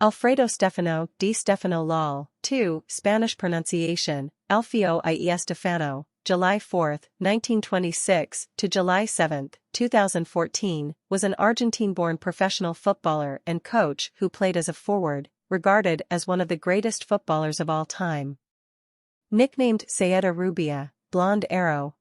Alfredo Stefano, Di Stefano Lal. 2. Spanish pronunciation, Alfio I Stefano, July 4, 1926 to July 7, 2014, was an Argentine-born professional footballer and coach who played as a forward, regarded as one of the greatest footballers of all time. Nicknamed Saeta Rubia, Blonde Arrow,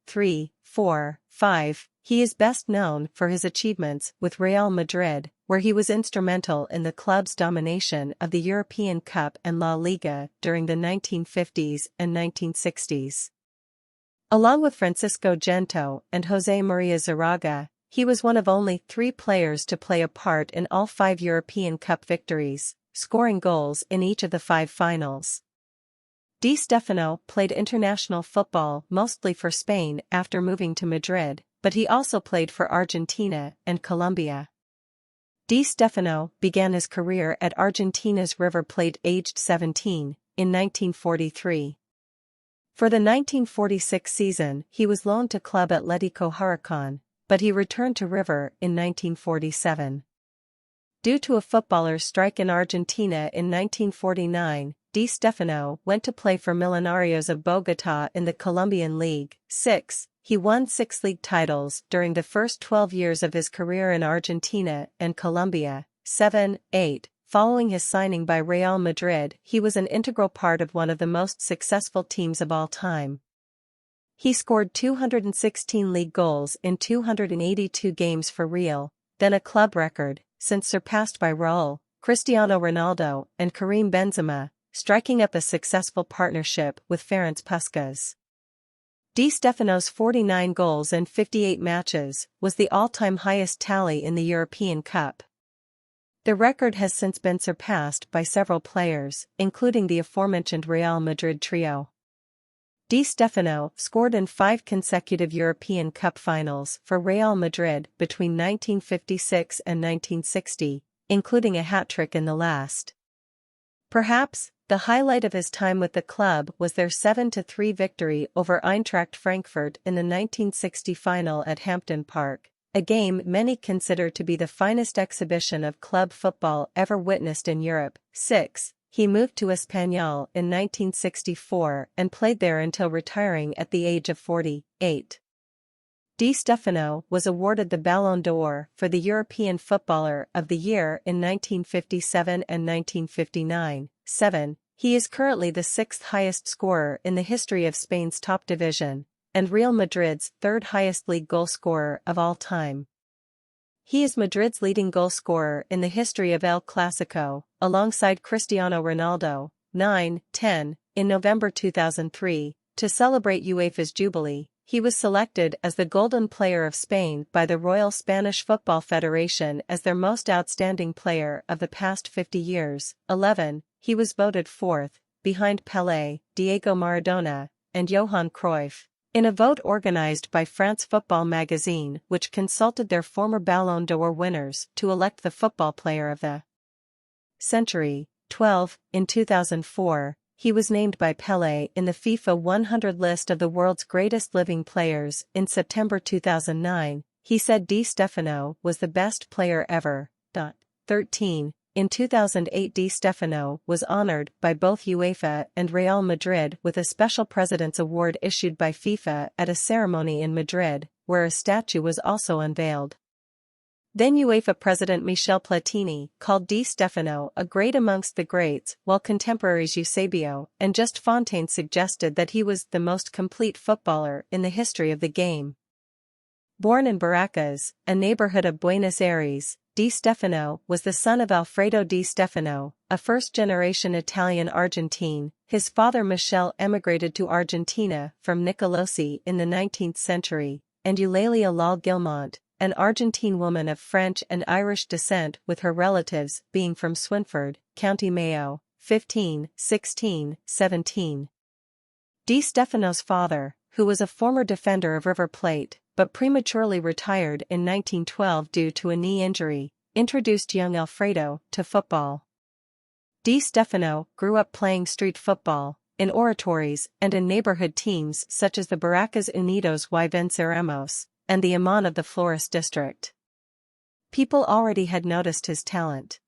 3, 4, 5, he is best known for his achievements with Real Madrid, where he was instrumental in the club's domination of the European Cup and La Liga during the 1950s and 1960s. Along with Francisco Gento and José María Zaraga, he was one of only 3 players to play a part in all 5 European Cup victories, scoring goals in each of the 5 finals. Di Stefano played international football mostly for Spain after moving to Madrid, but he also played for Argentina and Colombia. Di Stefano began his career at Argentina's River Plate aged 17, in 1943. For the 1946 season he was loaned to Club Atlético Huracán, but he returned to River in 1947. Due to a footballer's strike in Argentina in 1949, Di Stefano went to play for Millonarios of Bogotá in the Colombian League. 6. He won 6 league titles during the first 12 years of his career in Argentina and Colombia. 7. 8. Following his signing by Real Madrid, he was an integral part of one of the most successful teams of all time. He scored 216 league goals in 282 games for Real, then a club record, since surpassed by Raúl, Cristiano Ronaldo, and Karim Benzema, striking up a successful partnership with Ferenc Puskás. Di Stefano's 49 goals in 58 matches was the all-time highest tally in the European Cup. The record has since been surpassed by several players, including the aforementioned Real Madrid trio. Di Stefano scored in 5 consecutive European Cup finals for Real Madrid between 1956 and 1960, including a hat-trick in the last. Perhaps the highlight of his time with the club was their 7-3 victory over Eintracht Frankfurt in the 1960 final at Hampden Park, a game many consider to be the finest exhibition of club football ever witnessed in Europe. 6. He moved to Espanyol in 1964 and played there until retiring at the age of 48. Di Stefano was awarded the Ballon d'Or for the European Footballer of the Year in 1957 and 1959. 7. He is currently the 6th highest scorer in the history of Spain's top division, and Real Madrid's 3rd highest league goal scorer of all time. He is Madrid's leading goal scorer in the history of El Clásico, alongside Cristiano Ronaldo. 9. 10. In November 2003, to celebrate UEFA's Jubilee, he was selected as the Golden Player of Spain by the Royal Spanish Football Federation as their most outstanding player of the past 50 years. 11. He was voted 4th, behind Pelé, Diego Maradona, and Johan Cruyff, in a vote organized by France Football magazine, which consulted their former Ballon d'Or winners to elect the football player of the century. 12. In 2004, he was named by Pelé in the FIFA 100 list of the world's greatest living players. In September 2009, he said Di Stefano was the best player ever. 13. In 2008, Di Stefano was honored by both UEFA and Real Madrid with a special President's Award issued by FIFA at a ceremony in Madrid, where a statue was also unveiled. Then UEFA President Michel Platini called Di Stefano a great amongst the greats, while contemporaries Eusebio and Just Fontaine suggested that he was the most complete footballer in the history of the game. Born in Barracas, a neighborhood of Buenos Aires, Di Stefano was the son of Alfredo Di Stefano, a first-generation Italian-Argentine. His father Michel emigrated to Argentina from Nicolosi in the 19th century, and Eulalia Lal Gilmont, an Argentine woman of French and Irish descent, with her relatives being from Swinford, County Mayo. 15, 16, 17. Di Stefano's father, who was a former defender of River Plate, but prematurely retired in 1912 due to a knee injury, introduced young Alfredo to football. Di Stefano grew up playing street football, in oratories and in neighborhood teams such as the Barracas Unidos y Venceremos, and the Imán of the Flores district. People already had noticed his talent.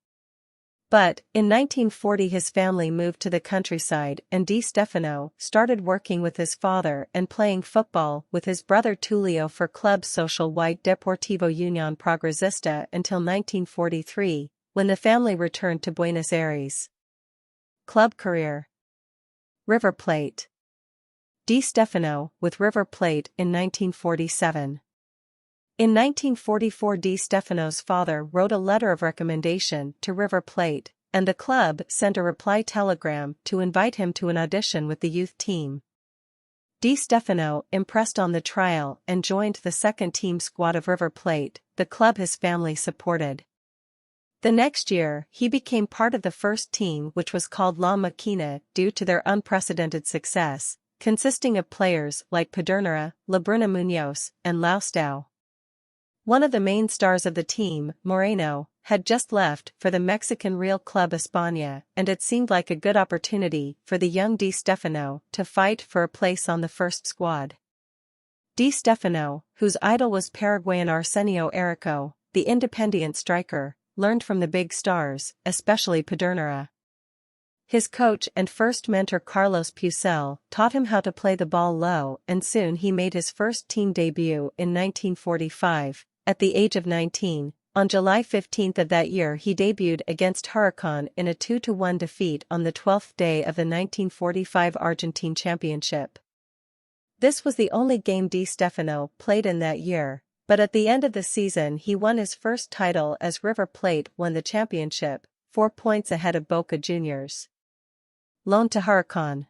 But, in 1940 his family moved to the countryside and Di Stefano started working with his father and playing football with his brother Tullio for Club Social y Deportivo Unión Progresista until 1943, when the family returned to Buenos Aires. Club career. River Plate. Di Stefano, with River Plate in 1947. In 1944 Di Stefano's father wrote a letter of recommendation to River Plate, and the club sent a reply telegram to invite him to an audition with the youth team. Di Stefano impressed on the trial and joined the second-team squad of River Plate, the club his family supported. The next year, he became part of the first team, which was called La Máquina due to their unprecedented success, consisting of players like Pedernera, Labruna Muñoz, and Laustau. One of the main stars of the team, Moreno, had just left for the Mexican Real Club España, and it seemed like a good opportunity for the young Di Stefano to fight for a place on the first squad. Di Stefano, whose idol was Paraguayan Arsenio Errico, the Independiente striker, learned from the big stars, especially Pedernera. His coach and first mentor Carlos Pucel taught him how to play the ball low, and soon he made his first team debut in 1945. At the age of 19, on July 15 of that year he debuted against Huracan in a 2-1 defeat on the 12th day of the 1945 Argentine Championship. This was the only game Di Stefano played in that year, but at the end of the season he won his first title as River Plate won the championship, 4 points ahead of Boca Juniors. Loaned to Huracan.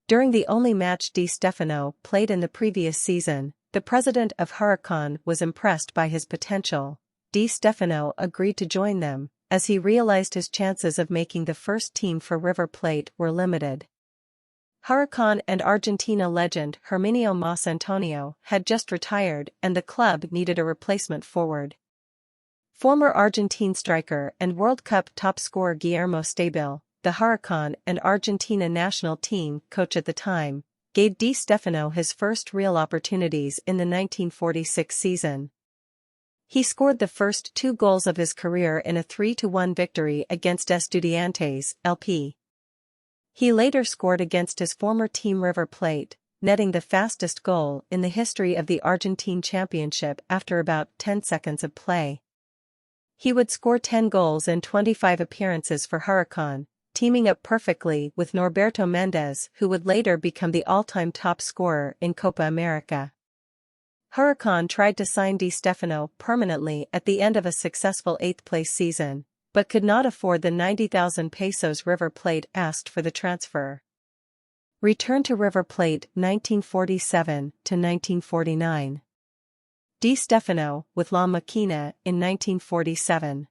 During the only match Di Stefano played in the previous season, the president of Huracan was impressed by his potential. Di Stefano agreed to join them, as he realized his chances of making the first team for River Plate were limited. Huracan and Argentina legend Herminio Mas Antonio had just retired and the club needed a replacement forward. Former Argentine striker and World Cup top scorer Guillermo Stabil, the Huracan and Argentina national team coach at the time, gave Di Stefano his first real opportunities in the 1946 season. He scored the first 2 goals of his career in a 3-1 victory against Estudiantes, LP. He later scored against his former team River Plate, netting the fastest goal in the history of the Argentine Championship after about 10 seconds of play. He would score 10 goals in 25 appearances for Huracan, teaming up perfectly with Norberto Mendes, who would later become the all-time top scorer in Copa America. Huracan tried to sign Di Stefano permanently at the end of a successful 8th-place season, but could not afford the 90,000 pesos River Plate asked for the transfer. Return to River Plate 1947 to 1949. Di Stefano with La Máquina in 1947.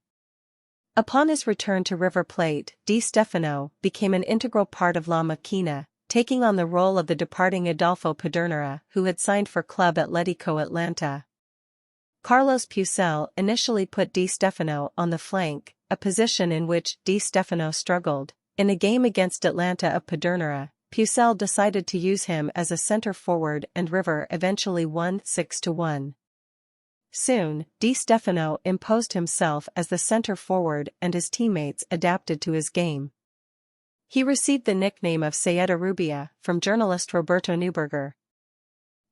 Upon his return to River Plate, Di Stefano became an integral part of La Máquina, taking on the role of the departing Adolfo Pedernera, who had signed for Club Atlético Atlanta. Carlos Pucel initially put Di Stefano on the flank, a position in which Di Stefano struggled. In a game against Atlanta of Pedernera, Pucel decided to use him as a center forward and River eventually won 6-1. Soon, Di Stefano imposed himself as the center forward and his teammates adapted to his game. He received the nickname of Saeta Rubia from journalist Roberto Neuberger.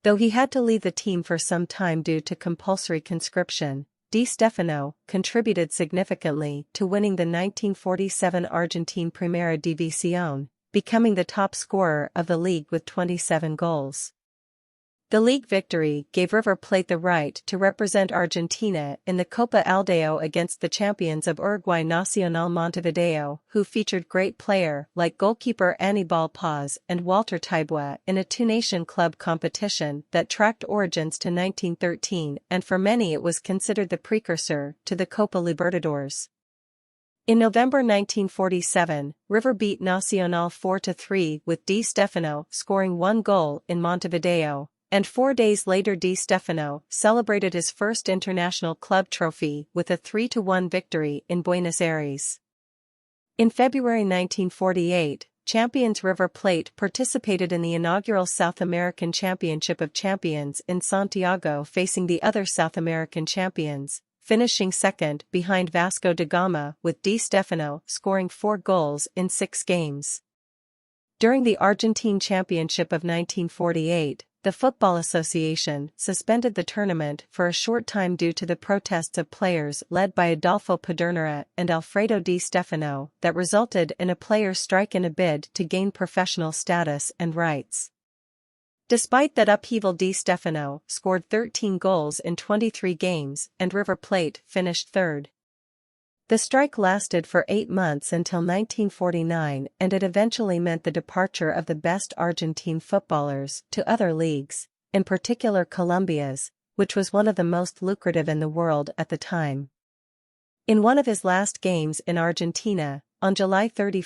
Though he had to leave the team for some time due to compulsory conscription, Di Stefano contributed significantly to winning the 1947 Argentine Primera División, becoming the top scorer of the league with 27 goals. The league victory gave River Plate the right to represent Argentina in the Copa Aldeo against the champions of Uruguay Nacional Montevideo, who featured great player like goalkeeper Anibal Paz and Walter Taibua in a two-nation club competition that tracked origins to 1913, and for many it was considered the precursor to the Copa Libertadores. In November 1947, River beat Nacional 4-3 with Di Stefano scoring 1 goal in Montevideo. And 4 days later Di Stefano celebrated his first international club trophy with a 3-1 victory in Buenos Aires. In February 1948, champions River Plate participated in the inaugural South American Championship of Champions in Santiago facing the other South American champions, finishing second behind Vasco da Gama with Di Stefano scoring 4 goals in 6 games. During the Argentine Championship of 1948, the Football Association suspended the tournament for a short time due to the protests of players led by Adolfo Pedernera and Alfredo Di Stefano that resulted in a players' strike in a bid to gain professional status and rights. Despite that upheaval, Di Stefano scored 13 goals in 23 games and River Plate finished third. The strike lasted for 8 months until 1949, and it eventually meant the departure of the best Argentine footballers to other leagues, in particular Colombia's, which was one of the most lucrative in the world at the time. In one of his last games in Argentina, on July 31,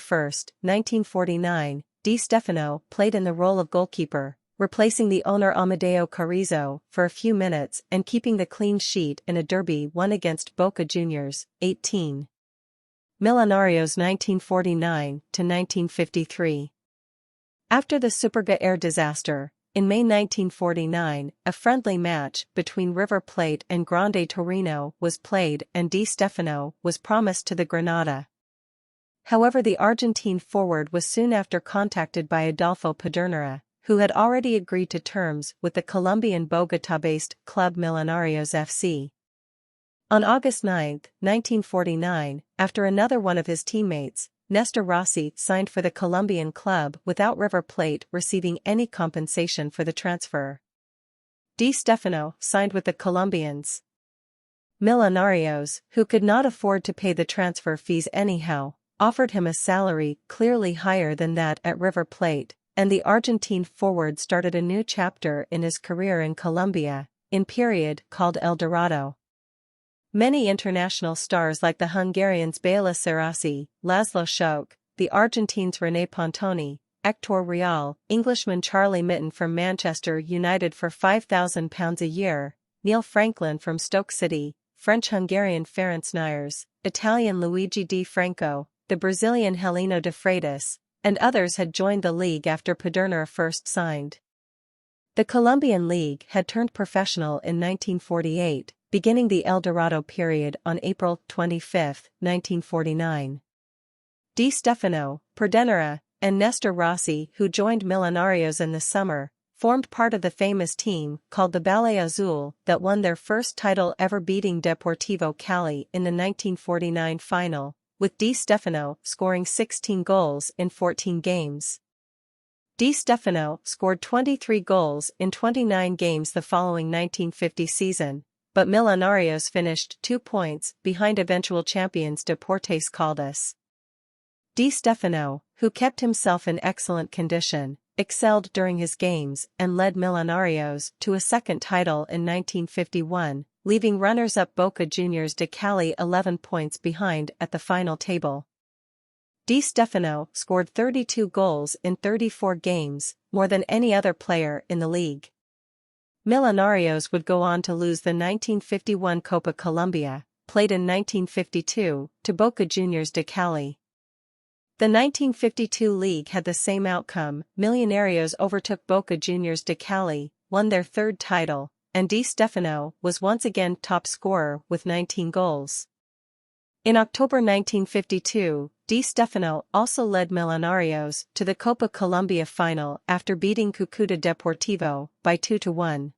1949, Di Stefano played in the role of goalkeeper, replacing the owner Amadeo Carrizo for a few minutes and keeping the clean sheet in a derby won against Boca Juniors, 18. Millonarios 1949–1953. After the Superga air disaster, in May 1949, a friendly match between River Plate and Grande Torino was played and Di Stefano was promised to the Granada. However, the Argentine forward was soon after contacted by Adolfo Pedernera, who had already agreed to terms with the Colombian Bogotá-based club Millonarios FC. On August 9, 1949, after another one of his teammates, Nestor Rossi, signed for the Colombian club without River Plate receiving any compensation for the transfer. Di Stefano signed with the Colombians. Millonarios, who could not afford to pay the transfer fees anyhow, offered him a salary clearly higher than that at River Plate, and the Argentine forward started a new chapter in his career in Colombia, in period called El Dorado. Many international stars like the Hungarians Béla Sarasi, Laszlo Schok, the Argentines René Pontoni, Hector Real, Englishman Charlie Mitten from Manchester United for £5,000 a year, Neil Franklin from Stoke City, French-Hungarian Ferenc Nyers, Italian Luigi Di Franco, the Brazilian Heleno de Freitas, and others had joined the league after Pedernera first signed. The Colombian league had turned professional in 1948, beginning the El Dorado period on April 25, 1949. Di Stefano, Pedernera, and Nestor Rossi, who joined Millonarios in the summer, formed part of the famous team called the Ballet Azul that won their first title ever, beating Deportivo Cali in the 1949 final, with Di Stefano scoring 16 goals in 14 games. Di Stefano scored 23 goals in 29 games the following 1950 season, but Millonarios finished 2 points behind eventual champions Deportes Caldas. Di Stefano, who kept himself in excellent condition, excelled during his games and led Millonarios to a second title in 1951, leaving runners-up Boca Juniors de Cali 11 points behind at the final table. Di Stefano scored 32 goals in 34 games, more than any other player in the league. Millonarios would go on to lose the 1951 Copa Colombia, played in 1952, to Boca Juniors de Cali. The 1952 league had the same outcome. Millonarios overtook Boca Juniors de Cali, won their third title, and Di Stefano was once again top scorer with 19 goals. In October 1952, Di Stefano also led Millonarios to the Copa Colombia final after beating Cúcuta Deportivo by 2-1.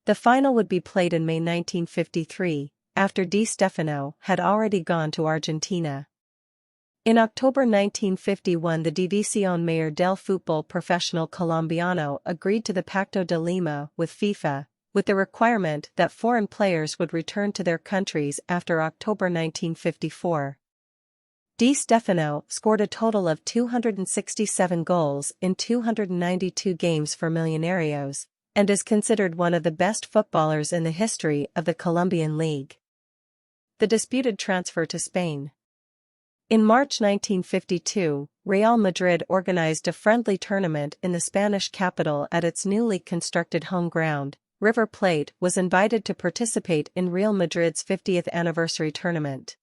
The final would be played in May 1953, after Di Stefano had already gone to Argentina. In October 1951, the División Mayor del Fútbol Profesional Colombiano agreed to the Pacto de Lima with FIFA, with the requirement that foreign players would return to their countries after October 1954. Di Stefano scored a total of 267 goals in 292 games for Millonarios, and is considered one of the best footballers in the history of the Colombian league. The disputed transfer to Spain. In March 1952, Real Madrid organized a friendly tournament in the Spanish capital at its newly constructed home ground. River Plate was invited to participate in Real Madrid's 50th anniversary tournament.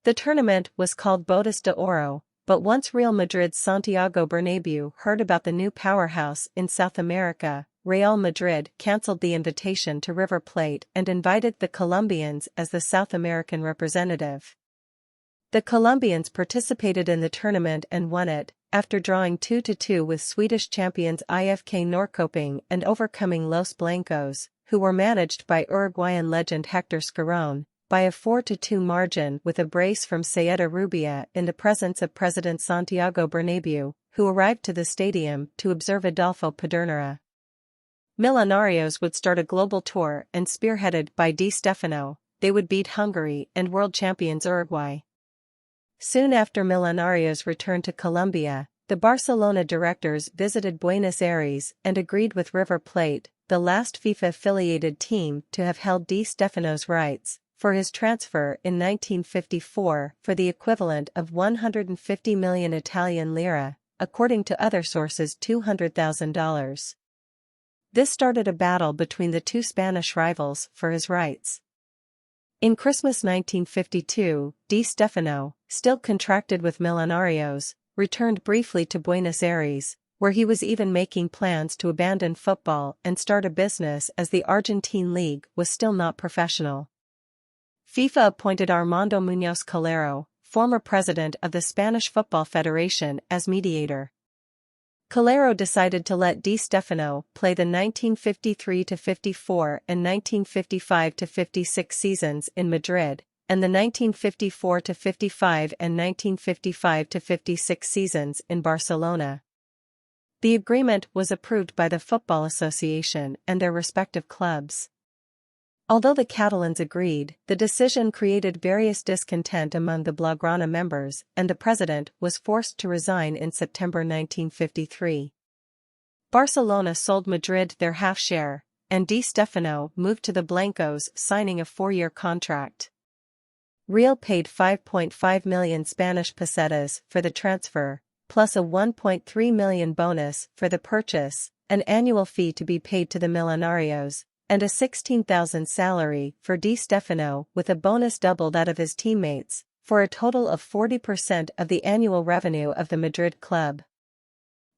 The tournament was called Bodas de Oro, but once Real Madrid's Santiago Bernabéu heard about the new powerhouse in South America, Real Madrid cancelled the invitation to River Plate and invited the Colombians as the South American representative. The Colombians participated in the tournament and won it, after drawing 2-2 with Swedish champions IFK Norrköping and overcoming Los Blancos, who were managed by Uruguayan legend Hector Scarone, by a 4-2 margin with a brace from Saeta Rubia in the presence of President Santiago Bernabeu, who arrived to the stadium to observe Adolfo Pedernera. Millonarios would start a global tour and spearheaded by Di Stefano, they would beat Hungary and world champions Uruguay. Soon after Millonarios returned to Colombia, the Barcelona directors visited Buenos Aires and agreed with River Plate, the last FIFA-affiliated team to have held Di Stefano's rights, for his transfer in 1954 for the equivalent of 150 million Italian lira, according to other sources $200,000. This started a battle between the two Spanish rivals for his rights. In Christmas 1952, Di Stefano, still contracted with Millonarios, returned briefly to Buenos Aires, where he was even making plans to abandon football and start a business as the Argentine league was still not professional. FIFA appointed Armando Muñoz Calero, former president of the Spanish Football Federation, as mediator. Calero decided to let Di Stefano play the 1953-54 and 1955-56 seasons in Madrid, and the 1954-55 and 1955-56 seasons in Barcelona. The agreement was approved by the Football Association and their respective clubs. Although the Catalans agreed, the decision created various discontent among the Blaugrana members, and the president was forced to resign in September 1953. Barcelona sold Madrid their half-share, and Di Stefano moved to the Blancos, signing a 4-year contract. Real paid 5.5 million Spanish pesetas for the transfer, plus a 1.3 million bonus for the purchase, an annual fee to be paid to the Millonarios, and a 16,000 salary for Di Stefano with a bonus double that of his teammates, for a total of 40% of the annual revenue of the Madrid club.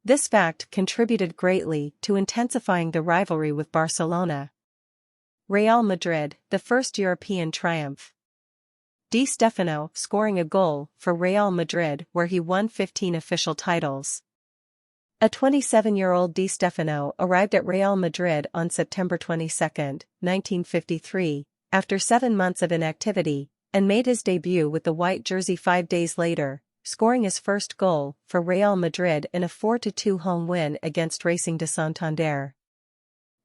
This fact contributed greatly to intensifying the rivalry with Barcelona. Real Madrid, the first European triumph. Di Stefano scoring a goal for Real Madrid where he won 15 official titles. A 27-year-old Di Stefano arrived at Real Madrid on September 22, 1953, after 7 months of inactivity, and made his debut with the white jersey 5 days later, scoring his first goal for Real Madrid in a 4-2 home win against Racing de Santander.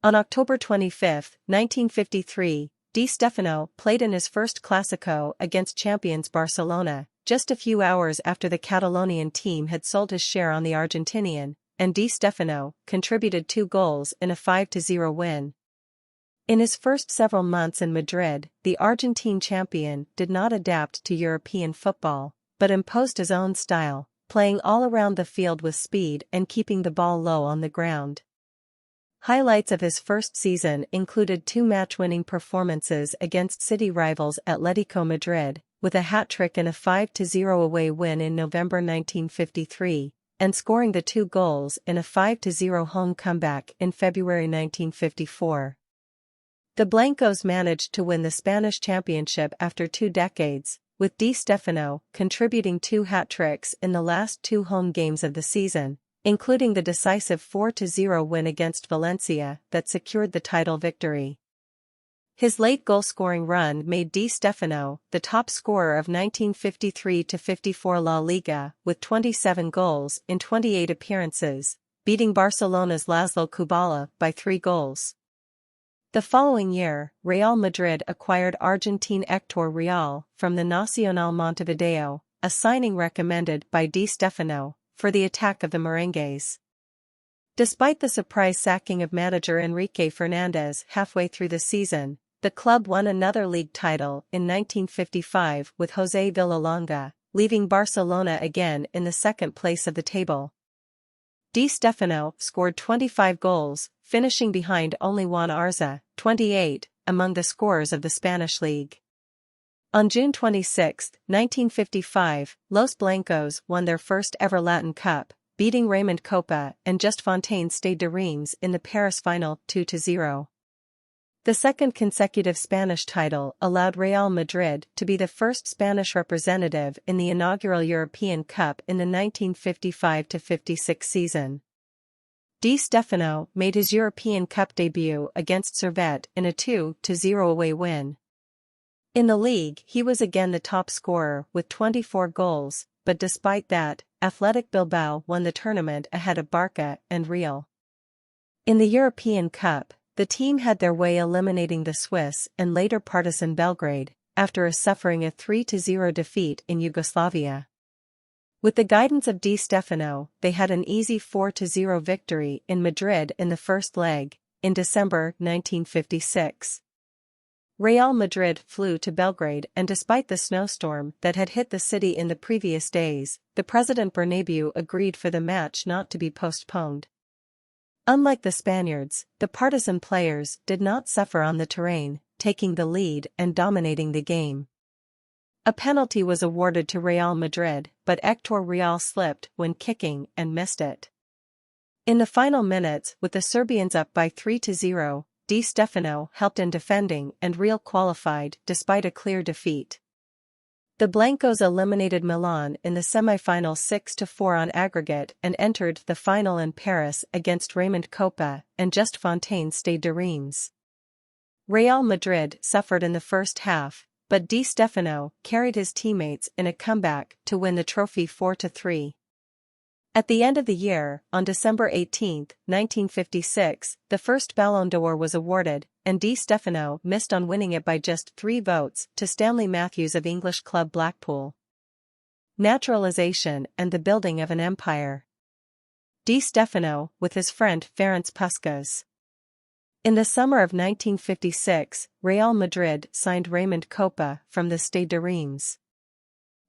On October 25, 1953, Di Stefano played in his first Clásico against champions Barcelona, just a few hours after the Catalonian team had sold his share on the Argentinian, and Di Stefano contributed 2 goals in a 5-0 win. In his first several months in Madrid, the Argentine champion did not adapt to European football, but imposed his own style, playing all around the field with speed and keeping the ball low on the ground. Highlights of his first season included 2 match-winning performances against city rivals Atlético Madrid, with a hat-trick and a 5-0 away win in November 1953, and scoring the 2 goals in a 5-0 home comeback in February 1954. The Blancos managed to win the Spanish championship after 2 decades, with Di Stefano contributing 2 hat-tricks in the last 2 home games of the season, including the decisive 4-0 win against Valencia that secured the title victory. His late goal-scoring run made Di Stefano the top scorer of 1953-54 La Liga with 27 goals in 28 appearances, beating Barcelona's Laszlo Kubala by 3 goals. The following year, Real Madrid acquired Argentine Héctor Real from the Nacional Montevideo, a signing recommended by Di Stefano, for the attack of the Merengues. Despite the surprise sacking of manager Enrique Fernandez halfway through the season, the club won another league title in 1955 with José Villalonga, leaving Barcelona again in the second place of the table. Di Stefano scored 25 goals, finishing behind only Juan Arza, 28, among the scorers of the Spanish league. On June 26, 1955, Los Blancos won their first ever Latin Cup, beating Raymond Kopa and Just Fontaine Stade de Reims in the Paris final 2-0. The second consecutive Spanish title allowed Real Madrid to be the first Spanish representative in the inaugural European Cup in the 1955-56 season. Di Stefano made his European Cup debut against Servette in a 2-0 away win. In the league, he was again the top scorer with 24 goals, but despite that, Athletic Bilbao won the tournament ahead of Barca and Real. In the European Cup, the team had their way eliminating the Swiss and later Partizan Belgrade, after suffering a 3-0 defeat in Yugoslavia. With the guidance of Di Stefano, they had an easy 4-0 victory in Madrid in the first leg, in December 1956. Real Madrid flew to Belgrade, and despite the snowstorm that had hit the city in the previous days, the President Bernabeu agreed for the match not to be postponed. Unlike the Spaniards, the Partizan players did not suffer on the terrain, taking the lead and dominating the game. A penalty was awarded to Real Madrid, but Hector Real slipped when kicking and missed it. In the final minutes, with the Serbians up by 3-0, Di Stefano helped in defending and Real qualified despite a clear defeat. The Blancos eliminated Milan in the semi-final 6-4 on aggregate and entered the final in Paris against Raymond Kopa and Just Fontaine Stade de Reims. Real Madrid suffered in the first half, but Di Stefano carried his teammates in a comeback to win the trophy 4-3. At the end of the year, on December 18, 1956, the first Ballon d'Or was awarded, and Di Stefano missed on winning it by just 3 votes to Stanley Matthews of English club Blackpool. Naturalization and the building of an empire. Di Stefano, with his friend Ferenc Puskás. In the summer of 1956, Real Madrid signed Raymond Kopa from the Stade de Reims.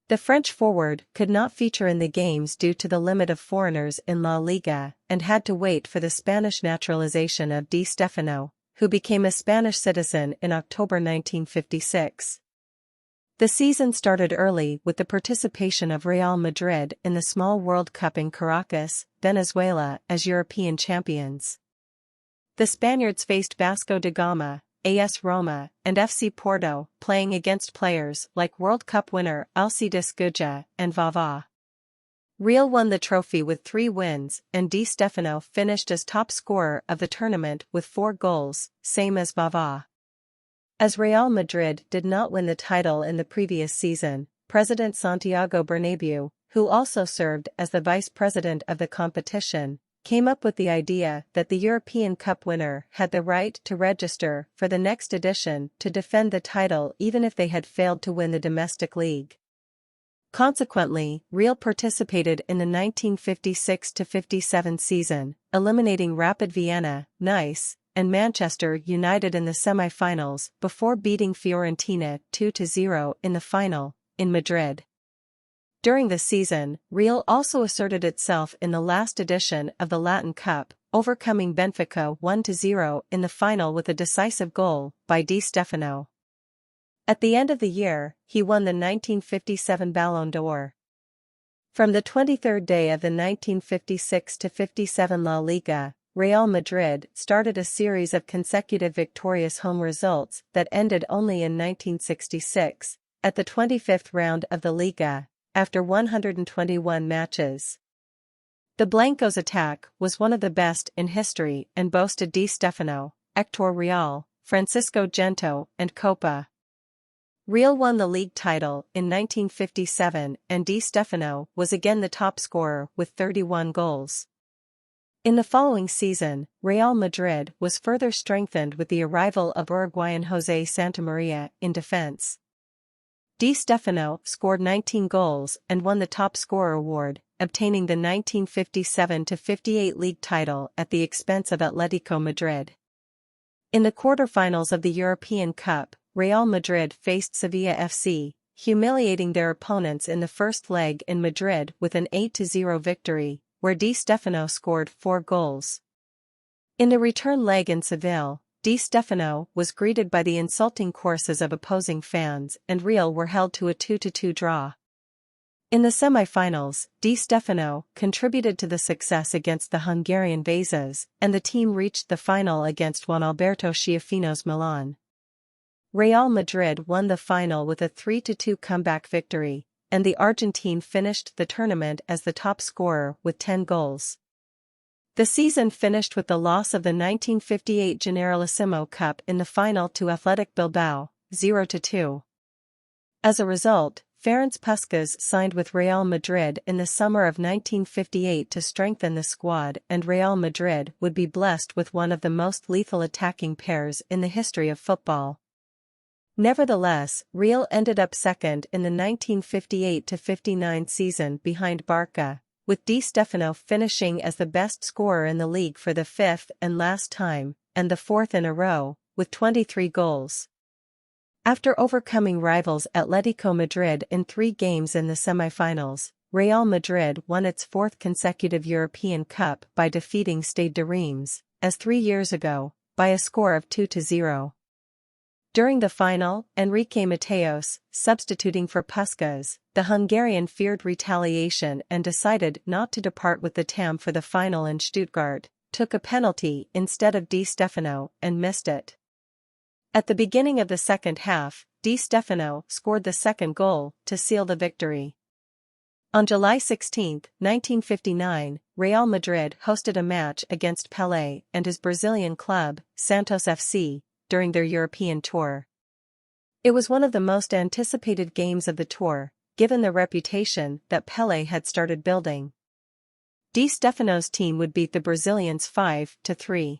The French forward could not feature in the games due to the limit of foreigners in La Liga and had to wait for the Spanish naturalization of Di Stefano, who became a Spanish citizen in October 1956. The season started early with the participation of Real Madrid in the small World Cup in Caracas, Venezuela, as European champions. The Spaniards faced Vasco da Gama, AS Roma, and FC Porto, playing against players like World Cup winner Alcides Guja and Vava. Real won the trophy with 3 wins, and Di Stefano finished as top scorer of the tournament with 4 goals, same as Vava. As Real Madrid did not win the title in the previous season, President Santiago Bernabeu, who also served as the vice president of the competition, came up with the idea that the European Cup winner had the right to register for the next edition to defend the title even if they had failed to win the domestic league. Consequently, Real participated in the 1956-57 season, eliminating Rapid Vienna, Nice, and Manchester United in the semi-finals before beating Fiorentina 2-0 in the final, in Madrid. During the season, Real also asserted itself in the last edition of the Latin Cup, overcoming Benfica 1-0 in the final with a decisive goal by Di Stefano. At the end of the year, he won the 1957 Ballon d'Or. From the 23rd day of the 1956-57 La Liga, Real Madrid started a series of consecutive victorious home results that ended only in 1966, at the 25th round of the Liga, after 121 matches. The Blancos' attack was one of the best in history and boasted Di Stefano, Hector Real, Francisco Gento, and Kopa. Real won the league title in 1957 and Di Stefano was again the top scorer with 31 goals. In the following season, Real Madrid was further strengthened with the arrival of Uruguayan José Santamaría in defense. Di Stefano scored 19 goals and won the top scorer award, obtaining the 1957-58 league title at the expense of Atletico Madrid. In the quarterfinals of the European Cup, Real Madrid faced Sevilla FC, humiliating their opponents in the first leg in Madrid with an 8-0 victory, where Di Stefano scored 4 goals. In the return leg in Seville, Di Stefano was greeted by the insulting courses of opposing fans and Real were held to a 2-2 draw. In the semi-finals, Di Stefano contributed to the success against the Hungarian Vasas, and the team reached the final against Juan Alberto Schiaffino's Milan. Real Madrid won the final with a 3-2 comeback victory, and the Argentine finished the tournament as the top scorer with 10 goals. The season finished with the loss of the 1958 Generalissimo Cup in the final to Athletic Bilbao, 0-2. As a result, Ferenc Puskás signed with Real Madrid in the summer of 1958 to strengthen the squad, and Real Madrid would be blessed with one of the most lethal attacking pairs in the history of football. Nevertheless, Real ended up second in the 1958-59 season behind Barca, with Di Stefano finishing as the best scorer in the league for the fifth and last time, and the fourth in a row, with 23 goals. After overcoming rivals Atlético Madrid in 3 games in the semi-finals, Real Madrid won its 4th consecutive European Cup by defeating Stade de Reims, as 3 years ago, by a score of 2-0. During the final, Enrique Mateos, substituting for Puskás, the Hungarian feared retaliation and decided not to depart with the TAM for the final in Stuttgart, took a penalty instead of Di Stefano and missed it. At the beginning of the second half, Di Stefano scored the second goal to seal the victory. On July 16, 1959, Real Madrid hosted a match against Pelé and his Brazilian club, Santos FC, during their European tour. It was one of the most anticipated games of the tour, given the reputation that Pelé had started building. Di Stefano's team would beat the Brazilians 5-3.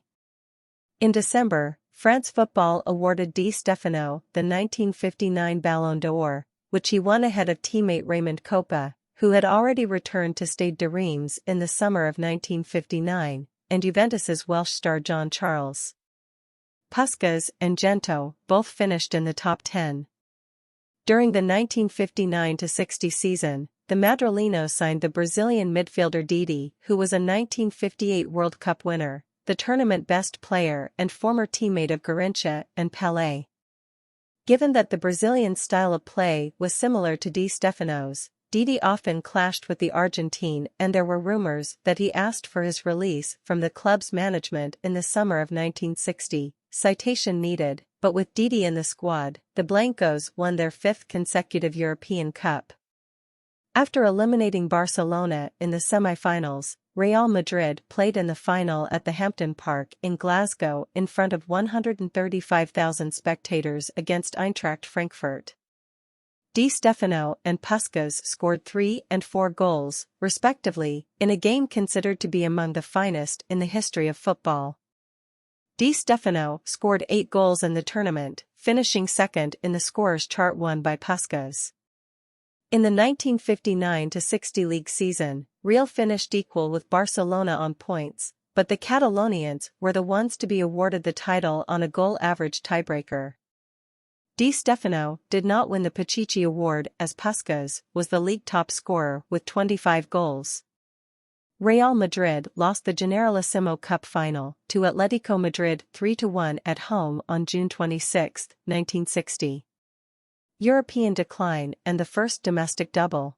In December, France Football awarded Di Stefano the 1959 Ballon d'Or, which he won ahead of teammate Raymond Kopa, who had already returned to Stade de Reims in the summer of 1959, and Juventus's Welsh star John Charles. Puskás and Gento both finished in the top 10. During the 1959-60 season, the Madrileños signed the Brazilian midfielder Didi, who was a 1958 World Cup winner, the tournament best player and former teammate of Garrincha and Pelé. Given that the Brazilian style of play was similar to Di Stefano's, Didi often clashed with the Argentine, and there were rumors that he asked for his release from the club's management in the summer of 1960. Citation needed, but with Didi in the squad, the Blancos won their 5th consecutive European Cup. After eliminating Barcelona in the semi-finals, Real Madrid played in the final at the Hampden Park in Glasgow in front of 135,000 spectators against Eintracht Frankfurt. Di Stefano and Puskás scored 3 and 4 goals, respectively, in a game considered to be among the finest in the history of football. Di Stefano scored 8 goals in the tournament, finishing second in the scorers chart won by Puskás. In the 1959-60 league season, Real finished equal with Barcelona on points, but the Catalonians were the ones to be awarded the title on a goal average tiebreaker. Di Stefano did not win the Pichichi Award as Puskás was the league top scorer with 25 goals. Real Madrid lost the Generalissimo Cup final to Atlético Madrid 3-1 at home on June 26, 1960. European decline and the first domestic double.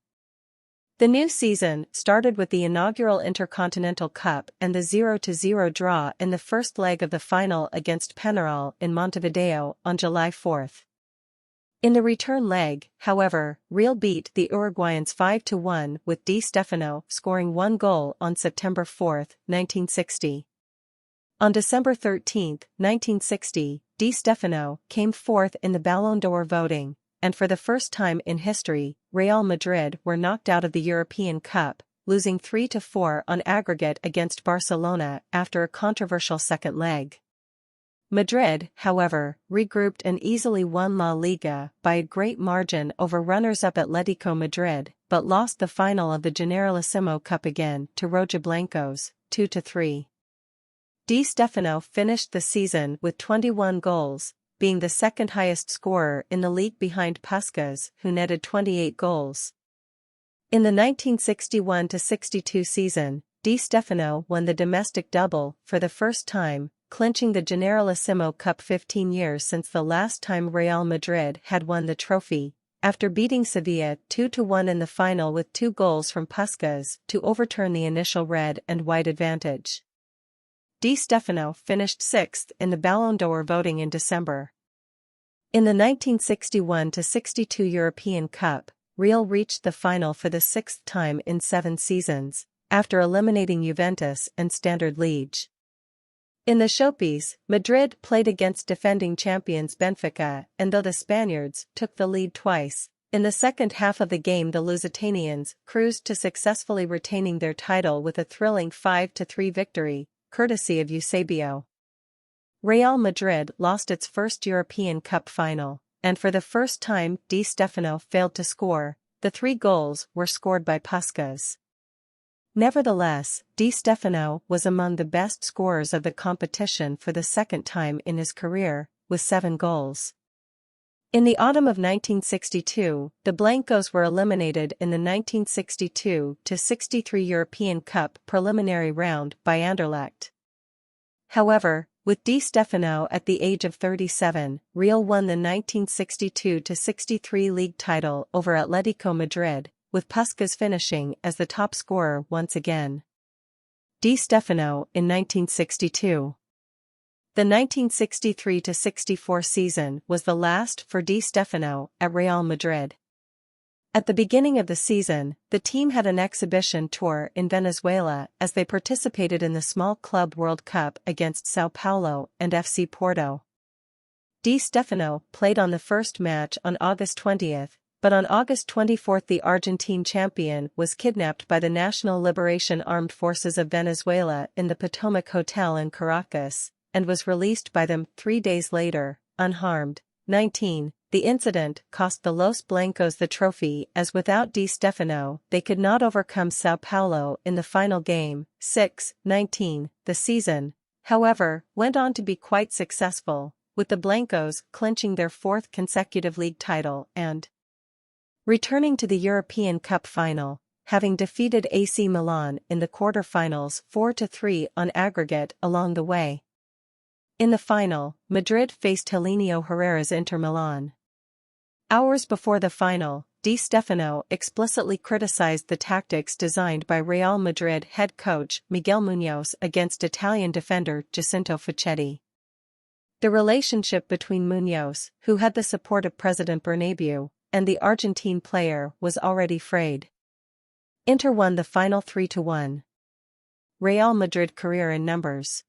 The new season started with the inaugural Intercontinental Cup and the 0-0 draw in the first leg of the final against Peñarol in Montevideo on July 4. In the return leg, however, Real beat the Uruguayans 5-1 with Di Stefano scoring 1 goal on September 4, 1960. On December 13, 1960, Di Stefano came 4th in the Ballon d'Or voting, and for the first time in history, Real Madrid were knocked out of the European Cup, losing 3-4 on aggregate against Barcelona after a controversial second leg. Madrid, however, regrouped and easily won La Liga by a great margin over runners-up Atlético Madrid, but lost the final of the Generalissimo Cup again to Rojiblancos, 2-3. Di Stefano finished the season with 21 goals, being the second highest scorer in the league behind Puskás, who netted 28 goals. In the 1961-62 season, Di Stefano won the domestic double for the first time, clinching the Generalissimo Cup 15 years since the last time Real Madrid had won the trophy, after beating Sevilla 2-1 in the final with 2 goals from Puskás to overturn the initial red and white advantage. Di Stefano finished 6th in the Ballon d'Or voting in December. In the 1961-62 European Cup, Real reached the final for the 6th time in 7 seasons, after eliminating Juventus and Standard Liège. In the showpiece, Madrid played against defending champions Benfica, and though the Spaniards took the lead twice, in the second half of the game the Lusitanians cruised to successfully retaining their title with a thrilling 5-3 victory, courtesy of Eusebio. Real Madrid lost its first European Cup final, and for the first time Di Stefano failed to score. The 3 goals were scored by Puskás. Nevertheless, Di Stefano was among the best scorers of the competition for the second time in his career, with 7 goals. In the autumn of 1962, the Blancos were eliminated in the 1962-63 European Cup preliminary round by Anderlecht. However, with Di Stefano at the age of 37, Real won the 1962-63 league title over Atlético Madrid, with Puskás finishing as the top scorer once again. Di Stefano in 1962. The 1963-64 season was the last for Di Stefano at Real Madrid. At the beginning of the season, the team had an exhibition tour in Venezuela as they participated in the Small Club World Cup against São Paulo and FC Porto. Di Stefano played on the first match on August 20, but on August 24 the Argentine champion was kidnapped by the National Liberation Armed Forces of Venezuela in the Potomac Hotel in Caracas, and was released by them 3 days later, unharmed. 19. The incident cost the Los Blancos the trophy, as without Di Stefano they could not overcome São Paulo in the final game. 6. 19. The season, however, went on to be quite successful, with the Blancos clinching their 4th consecutive league title and returning to the European Cup final, having defeated AC Milan in the quarter-finals 4-3 on aggregate along the way. In the final, Madrid faced Helenio Herrera's Inter Milan. Hours before the final, Di Stefano explicitly criticized the tactics designed by Real Madrid head coach Miguel Muñoz against Italian defender Jacinto Facchetti. The relationship between Muñoz, who had the support of President Bernabeu, and the Argentine player was already frayed. Inter won the final 3-1. Real Madrid career in numbers.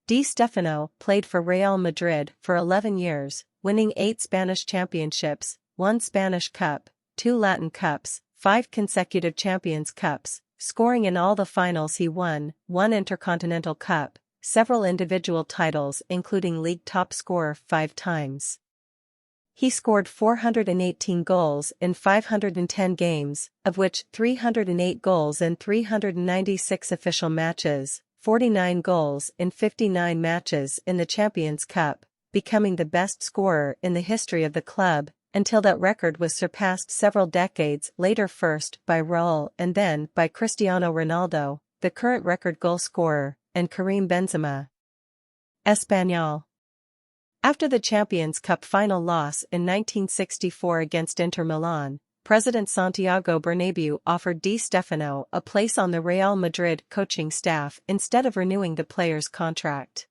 Di Stefano played for Real Madrid for 11 years, winning 8 Spanish championships, 1 Spanish Cup, 2 Latin Cups, 5 consecutive Champions Cups, scoring in all the finals he won, 1 Intercontinental Cup, several individual titles including league top scorer 5 times. He scored 418 goals in 510 games, of which 308 goals in 396 official matches, 49 goals in 59 matches in the Champions Cup, becoming the best scorer in the history of the club, until that record was surpassed several decades later, first by Raúl and then by Cristiano Ronaldo, the current record goal scorer, and Karim Benzema. Espanyol. After the Champions Cup final loss in 1964 against Inter Milan, President Santiago Bernabeu offered Di Stefano a place on the Real Madrid coaching staff instead of renewing the player's contract.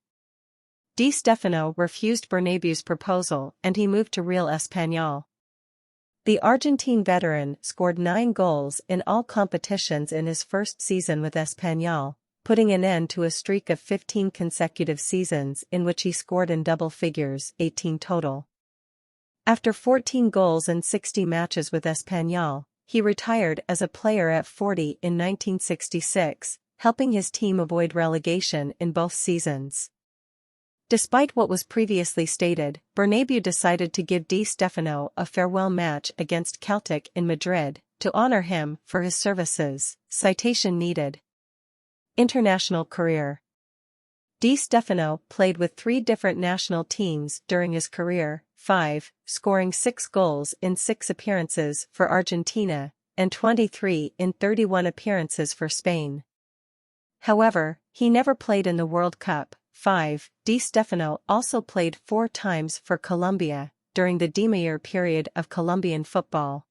Di Stefano refused Bernabeu's proposal and he moved to Real Espanyol. The Argentine veteran scored 9 goals in all competitions in his first season with Espanyol, putting an end to a streak of 15 consecutive seasons in which he scored in double figures, 18 total. After 14 goals in 60 matches with Espanyol, he retired as a player at 40 in 1966, helping his team avoid relegation in both seasons. Despite what was previously stated, Bernabeu decided to give Di Stefano a farewell match against Celtic in Madrid, to honor him for his services. Citation needed. International career. Di Stefano played with 3 different national teams during his career, 5, scoring 6 goals in 6 appearances for Argentina, and 23 in 31 appearances for Spain. However, he never played in the World Cup. 5. Di Stefano also played 4 times for Colombia, during the Di Mayor period of Colombian football.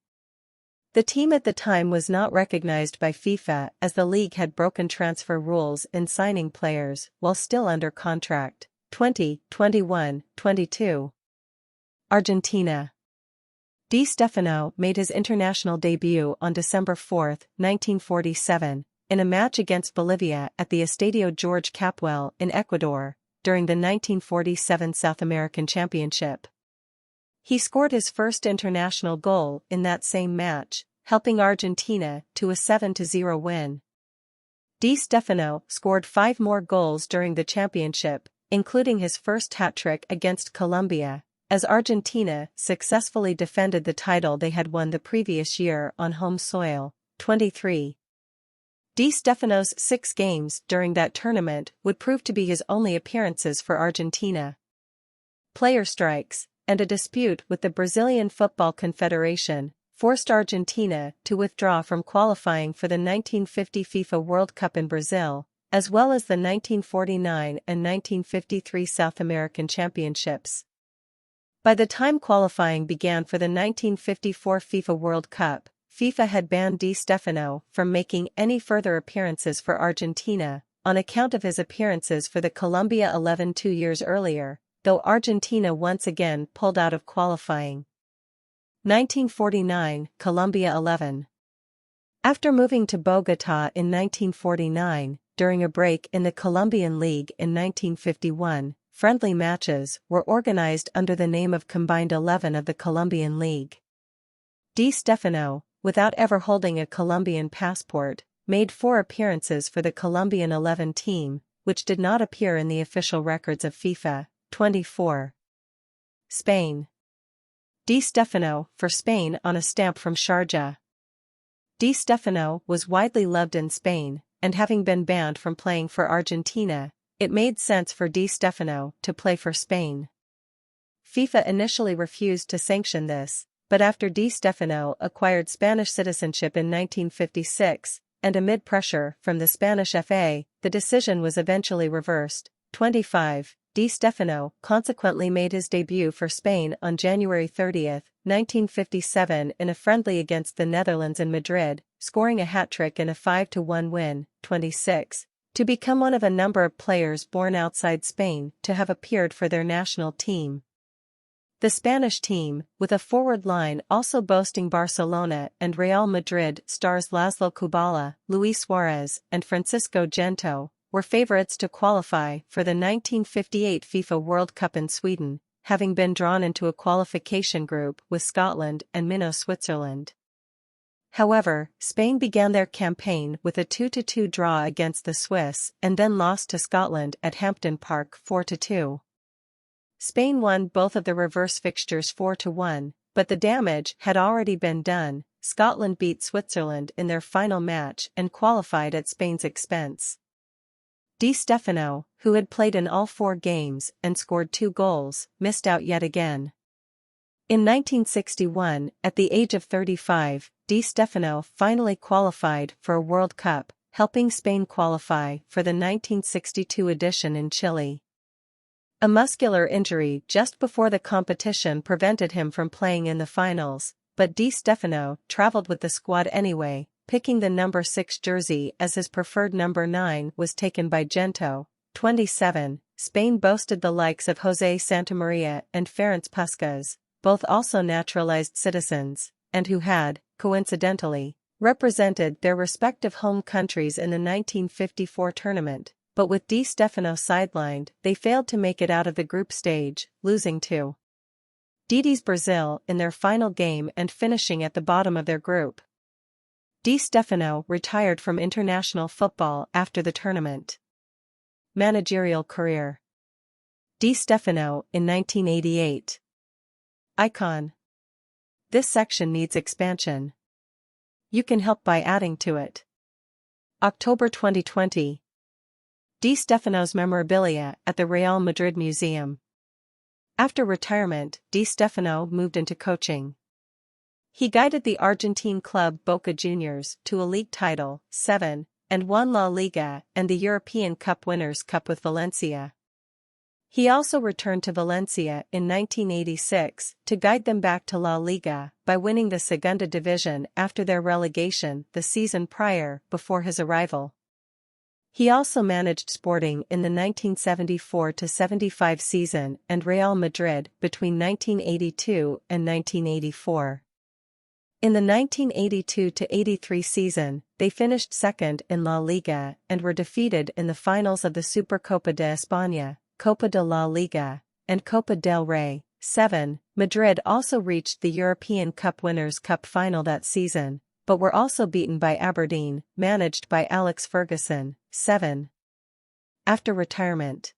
The team at the time was not recognized by FIFA as the league had broken transfer rules in signing players while still under contract. 2021-22. Argentina. Di Stefano made his international debut on December 4, 1947, in a match against Bolivia at the Estadio Jorge Capwell in Ecuador, during the 1947 South American Championship. He scored his first international goal in that same match, helping Argentina to a 7-0 win. Di Stefano scored 5 more goals during the championship, including his first hat-trick against Colombia, as Argentina successfully defended the title they had won the previous year on home soil. 23. Di Stefano's 6 games during that tournament would prove to be his only appearances for Argentina. Player strikes and a dispute with the Brazilian Football Confederation forced Argentina to withdraw from qualifying for the 1950 FIFA World Cup in Brazil, as well as the 1949 and 1953 South American Championships. By the time qualifying began for the 1954 FIFA World Cup, FIFA had banned Di Stefano from making any further appearances for Argentina, on account of his appearances for the Colombia 11 2 years earlier, though Argentina once again pulled out of qualifying. 1949, Colombia 11. After moving to Bogotá in 1949, during a break in the Colombian League in 1951, friendly matches were organized under the name of Combined 11 of the Colombian League. Di Stefano, without ever holding a Colombian passport, made 4 appearances for the Colombian 11 team, which did not appear in the official records of FIFA. 24. Spain. Di Stefano for Spain on a stamp from Sharjah. Di Stefano was widely loved in Spain, and having been banned from playing for Argentina, it made sense for Di Stefano to play for Spain. FIFA initially refused to sanction this, but after Di Stefano acquired Spanish citizenship in 1956, and amid pressure from the Spanish FA, the decision was eventually reversed. 25. Di Stefano consequently made his debut for Spain on January 30, 1957 in a friendly against the Netherlands in Madrid, scoring a hat-trick in a 5-1 win. 26. To become one of a number of players born outside Spain to have appeared for their national team. The Spanish team, with a forward line also boasting Barcelona and Real Madrid stars Laszlo Kubala, Luis Suarez, and Francisco Gento, were favorites to qualify for the 1958 FIFA World Cup in Sweden, having been drawn into a qualification group with Scotland and Minnow Switzerland. However, Spain began their campaign with a 2-2 draw against the Swiss and then lost to Scotland at Hampden Park 4-2. Spain won both of the reverse fixtures 4-1, but the damage had already been done. Scotland beat Switzerland in their final match and qualified at Spain's expense. Di Stefano, who had played in all 4 games and scored 2 goals, missed out yet again. In 1961, at the age of 35, Di Stefano finally qualified for a World Cup, helping Spain qualify for the 1962 edition in Chile. A muscular injury just before the competition prevented him from playing in the finals, but Di Stefano traveled with the squad anyway, picking the number 6 jersey as his preferred number 9 was taken by Gento. 27. Spain boasted the likes of José Santamaría and Ferenc Puskás, both also naturalized citizens, and who had, coincidentally, represented their respective home countries in the 1954 tournament, but with Di Stefano sidelined, they failed to make it out of the group stage, losing to Didi's Brazil in their final game and finishing at the bottom of their group. Di Stefano retired from international football after the tournament. Managerial career. Di Stefano in 1988. Icon. This section needs expansion. You can help by adding to it. October 2020. Di Stefano's memorabilia at the Real Madrid Museum. After retirement, Di Stefano moved into coaching. He guided the Argentine club Boca Juniors to a league title, 7, and won La Liga and the European Cup Winners' Cup with Valencia. He also returned to Valencia in 1986 to guide them back to La Liga by winning the Segunda Division after their relegation the season prior before his arrival. He also managed Sporting in the 1974-75 season and Real Madrid between 1982 and 1984. In the 1982-83 season, they finished second in La Liga and were defeated in the finals of the Supercopa de España, Copa de la Liga, and Copa del Rey. 7. Madrid also reached the European Cup Winners' Cup final that season, but were also beaten by Aberdeen, managed by Alex Ferguson. 7. After retirement,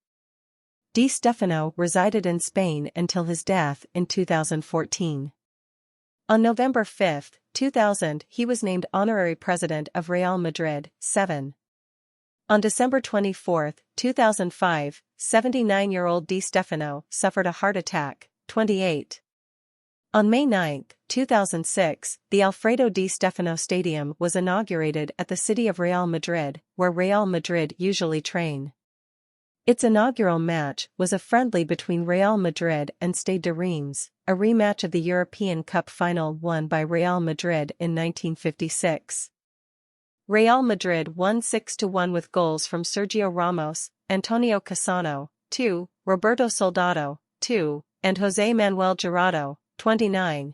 Di Stefano resided in Spain until his death in 2014. On November 5, 2000, he was named honorary president of Real Madrid. 7. On December 24, 2005, 79-year-old Di Stefano suffered a heart attack. 28. On May 9, 2006, the Alfredo Di Stefano Stadium was inaugurated at the city of Real Madrid, where Real Madrid usually train. Its inaugural match was a friendly between Real Madrid and Stade de Reims, a rematch of the European Cup final won by Real Madrid in 1956. Real Madrid won 6-1 with goals from Sergio Ramos, Antonio Cassano, 2, Roberto Soldado, 2, and José Manuel Jurado, 29.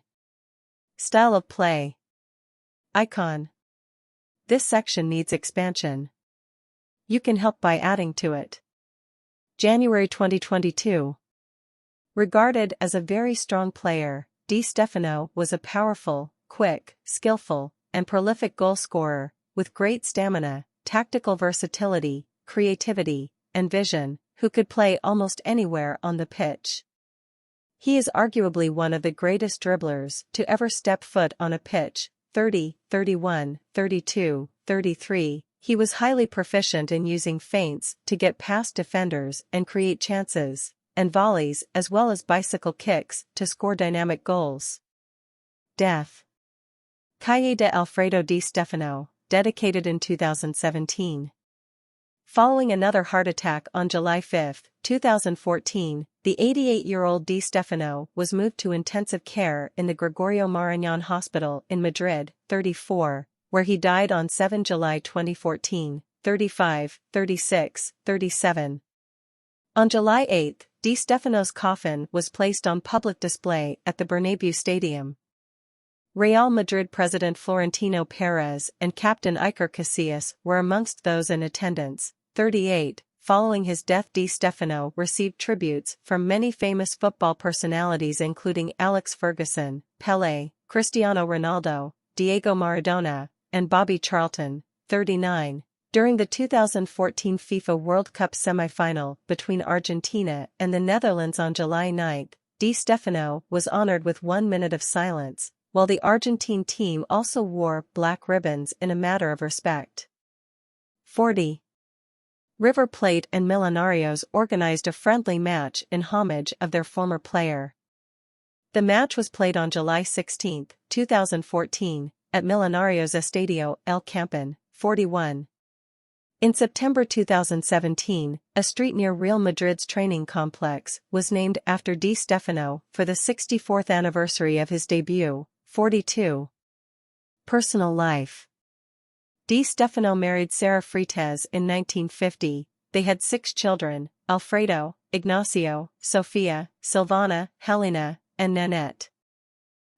Style of play. Icon. This section needs expansion. You can help by adding to it. January 2022. Regarded as a very strong player, Di Stefano was a powerful, quick, skillful, and prolific goalscorer, with great stamina, tactical versatility, creativity, and vision, who could play almost anywhere on the pitch. He is arguably one of the greatest dribblers to ever step foot on a pitch. 30, 31, 32, 33. He was highly proficient in using feints to get past defenders and create chances, and volleys as well as bicycle kicks to score dynamic goals. Death. Calle de Alfredo Di Stefano, dedicated in 2017. Following another heart attack on July 5, 2014, the 88-year-old Di Stefano was moved to intensive care in the Gregorio Marañón Hospital in Madrid, 34, where he died on 7 July 2014, 35, 36, 37. On July 8, Di Stefano's coffin was placed on public display at the Bernabéu Stadium. Real Madrid president Florentino Perez and captain Iker Casillas were amongst those in attendance. 38. Following his death, Di Stefano received tributes from many famous football personalities including Alex Ferguson, Pelé, Cristiano Ronaldo, Diego Maradona, and Bobby Charlton. 39. During the 2014 FIFA World Cup semi-final between Argentina and the Netherlands on July 9, Di Stefano was honored with 1 minute of silence, while the Argentine team also wore black ribbons in a matter of respect. 40. River Plate and Millonarios organized a friendly match in homage of their former player. The match was played on July 16, 2014, at Millonarios Estadio El Campín, 41. In September 2017, a street near Real Madrid's training complex was named after Di Stefano for the 64th anniversary of his debut. 42. Personal life. Di Stefano married Sara Freites in 1950. They had 6 children: Alfredo, Ignacio, Sofia, Silvana, Helena, and Nanette.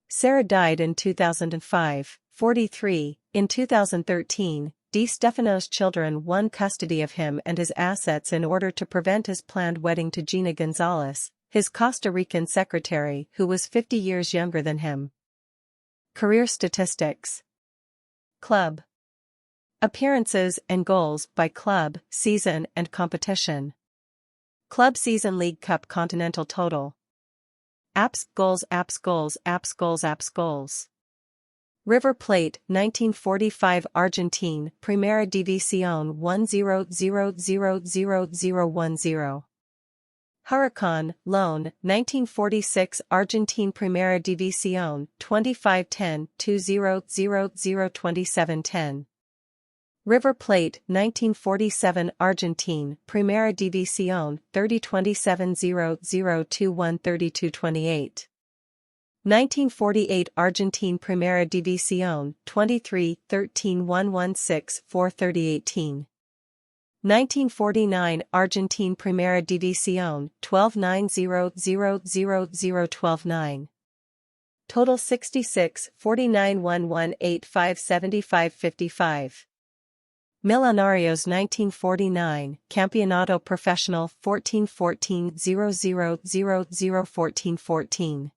Sara died in 2005. 43. In 2013, Di Stefano's children won custody of him and his assets in order to prevent his planned wedding to Gina Gonzalez, his Costa Rican secretary who was 50 years younger than him. Career statistics. Club appearances and goals by club, season and competition. Club season League Cup Continental total. Apps goals apps goals apps goals apps goals. River Plate 1945 Argentine Primera División 10000010. Huracán, Loan, 1946 Argentine Primera División 2510-2000-2710. River Plate 1947 Argentine Primera División 30-27-0021-32-28 1948 Argentine Primera División 23-13-116-4-30-18 1949 Argentine Primera División 12-9-0-0-0-0-12-9 Total 66 49-11-85-75-55 Millonarios 1949 Campeonato Profesional 14-14-00-00-14-14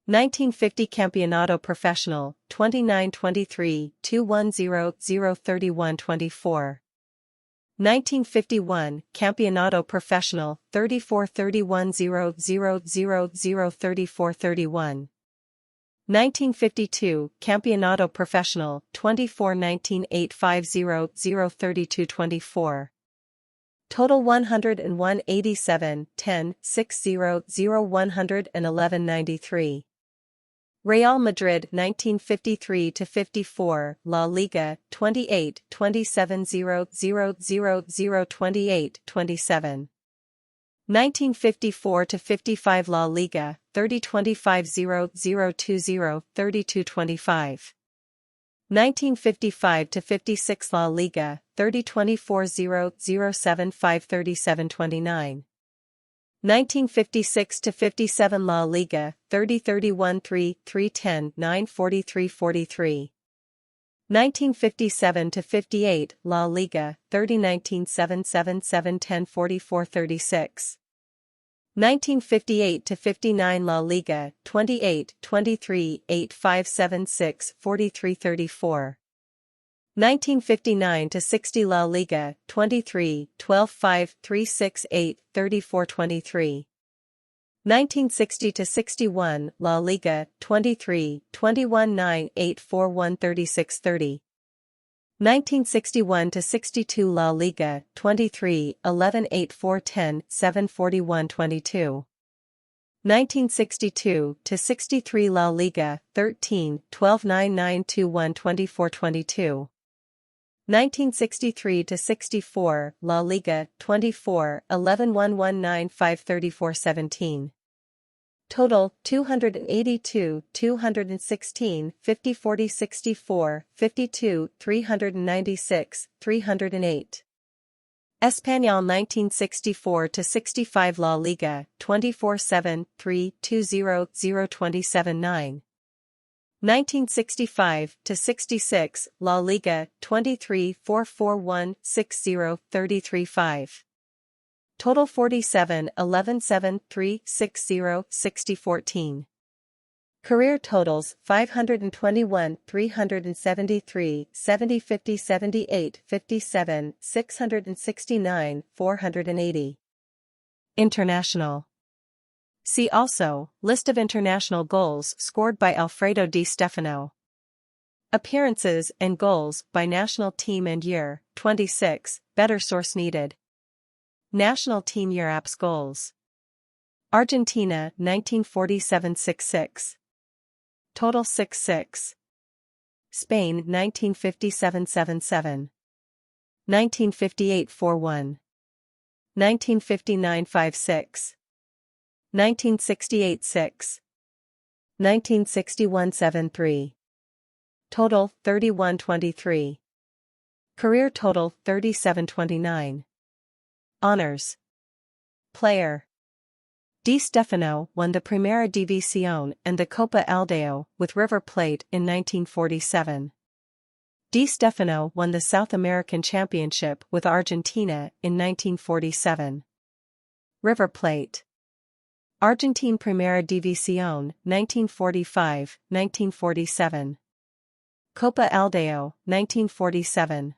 1950 Campeonato Profesional 29-23-210-031-24 1951 Campeonato Profesional 34-31-000-34-31 1952 Campeonato Profesional 24-19-850-032-24 Total 101 87 10 60 0 111-93 Real Madrid 1953-54 La Liga 28 27 0 0 0 0 28 27 1954-55 La Liga 30 25 0 0 20 32 25 1955-56 La Liga 30 24 0 0 7 5 37 29 1956-57 La Liga 30 31 3 3 10 9 43 43 1957-58 La Liga 30 19 7 7 7 10 44 36 1958-59 La Liga 28 23 8 5 7 6 43 34 1959-60 La Liga 23 12 5 3 6 8 34 23 1960-61 La Liga 23 21 9 8 4 1 36 30 1961-62 La Liga 23 11 8 4 10 7 41 22 1962-63 La Liga 13 12 9 9 2 1 24 22 1963-64 La Liga 24 11 1 1 9 5 34 17 Total 282 216 50 40 64 52 396 308 Espanyol 1964-65 La Liga 24 7 3 20 0 27 9 1965-66 La Liga 23 4 4 1 60 33 5 Total 47 11 7 3 60 60 14 Career totals 521 373 70 50 78 57 669 480 International See also, List of international goals scored by Alfredo Di Stefano. Appearances and goals by national team and year, 26, better source needed. National team year apps goals. Argentina 1947-66. Total 6-6. Spain 1957-77. 1958-41. 1959-56. 1968-6. 1961-73. Total 31-23. Career total 37-29. Honors. Player. Di Stefano won the Primera División and the Copa Aldeo with River Plate in 1947. Di Stefano won the South American Championship with Argentina in 1947. River Plate. Argentine Primera División 1945-1947. Copa Aldeo 1947.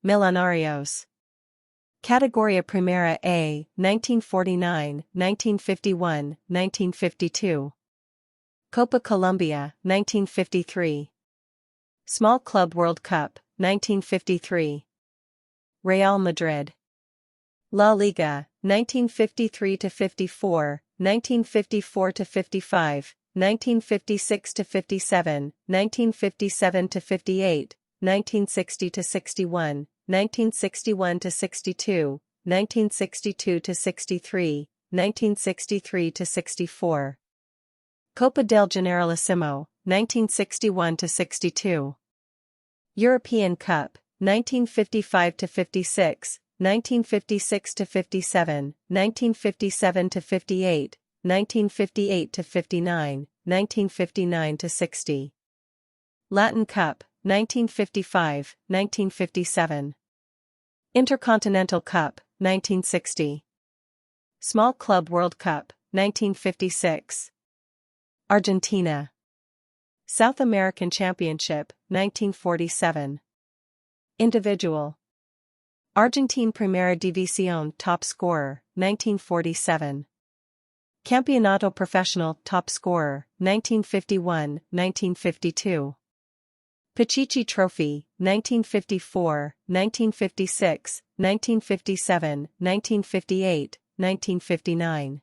Millonarios. Categoria Primera A 1949, 1951, 1952. Copa Colombia 1953. Small Club World Cup 1953. Real Madrid. La Liga 1953-54, 1954-55, 1956-57, 1957-58, 1960-61, 1961-62, 1962-63, 1963-64. Coppa del Generalissimo, 1961-62. European Cup, 1955-56, 1956-57, 1957-58, 1958-59, 1959-60. Latin Cup, 1955, 1957. Intercontinental Cup, 1960. Small Club World Cup, 1956. Argentina. South American Championship, 1947. Individual. Argentine Primera División top scorer, 1947. Campeonato Profesional top scorer, 1951, 1952. Pichichi Trophy, 1954, 1956, 1957, 1958, 1959.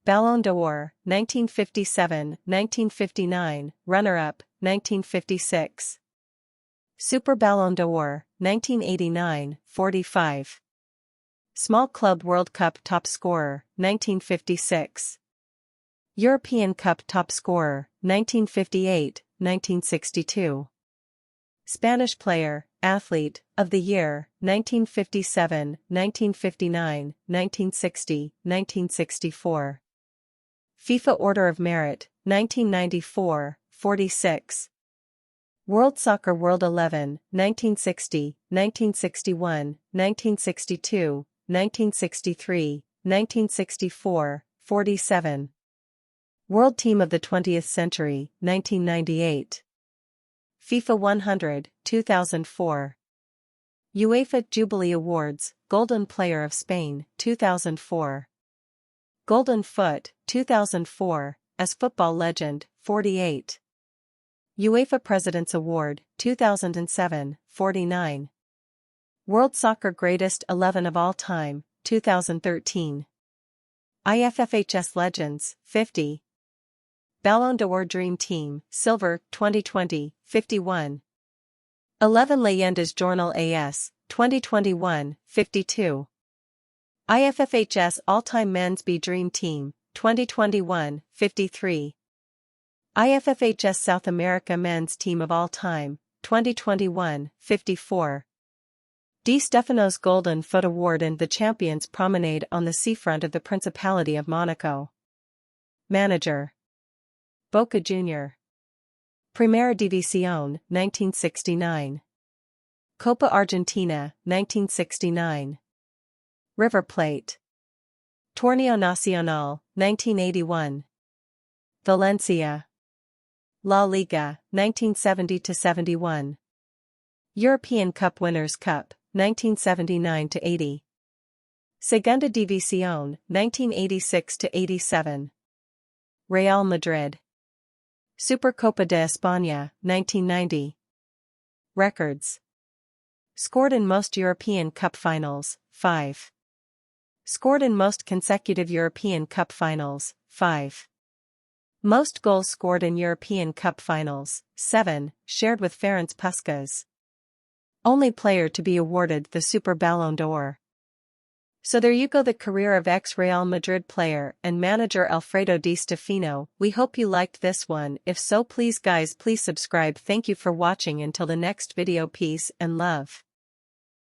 Ballon d'Or, 1957, 1959, runner-up, 1956. Super Ballon d'Or, 1989, 45. Small Club World Cup top scorer, 1956. European Cup top scorer, 1958, 1962. Spanish Player, Athlete, of the Year, 1957, 1959, 1960, 1964. FIFA Order of Merit, 1994, 46. World Soccer World 11, 1960, 1961, 1962, 1963, 1964, 47. World Team of the 20th Century, 1998. FIFA 100, 2004. UEFA Jubilee Awards, Golden Player of Spain, 2004. Golden Foot, 2004, as Football Legend, 48. UEFA President's Award, 2007, 49. World Soccer Greatest 11 of All Time, 2013. IFFHS Legends, 50. Ballon d'Or Dream Team, Silver, 2020, 51. 11 Leyendas Jornal AS, 2021, 52. IFFHS All-Time Men's B Dream Team, 2021, 53. IFFHS South America Men's Team of All Time, 2021, 54. Di Stefano's Golden Foot Award and the Champions Promenade on the seafront of the Principality of Monaco. Manager. Boca Jr. Primera División, 1969. Copa Argentina, 1969. River Plate. Torneo Nacional, 1981. Valencia. La Liga, 1970-71. European Cup Winners' Cup, 1979-80. Segunda División, 1986-87. Real Madrid. Supercopa de España, 1990. Records. Scored in most European Cup finals, 5. Scored in most consecutive European Cup finals, 5. Most goals scored in European Cup finals, 7, shared with Ferenc Puskás. Only player to be awarded the Super Ballon d'Or. So there you go, the career of ex-Real Madrid player and manager Alfredo Di Stefano. We hope you liked this one. If so, please guys, please subscribe. Thank you for watching. Until the next video, peace and love.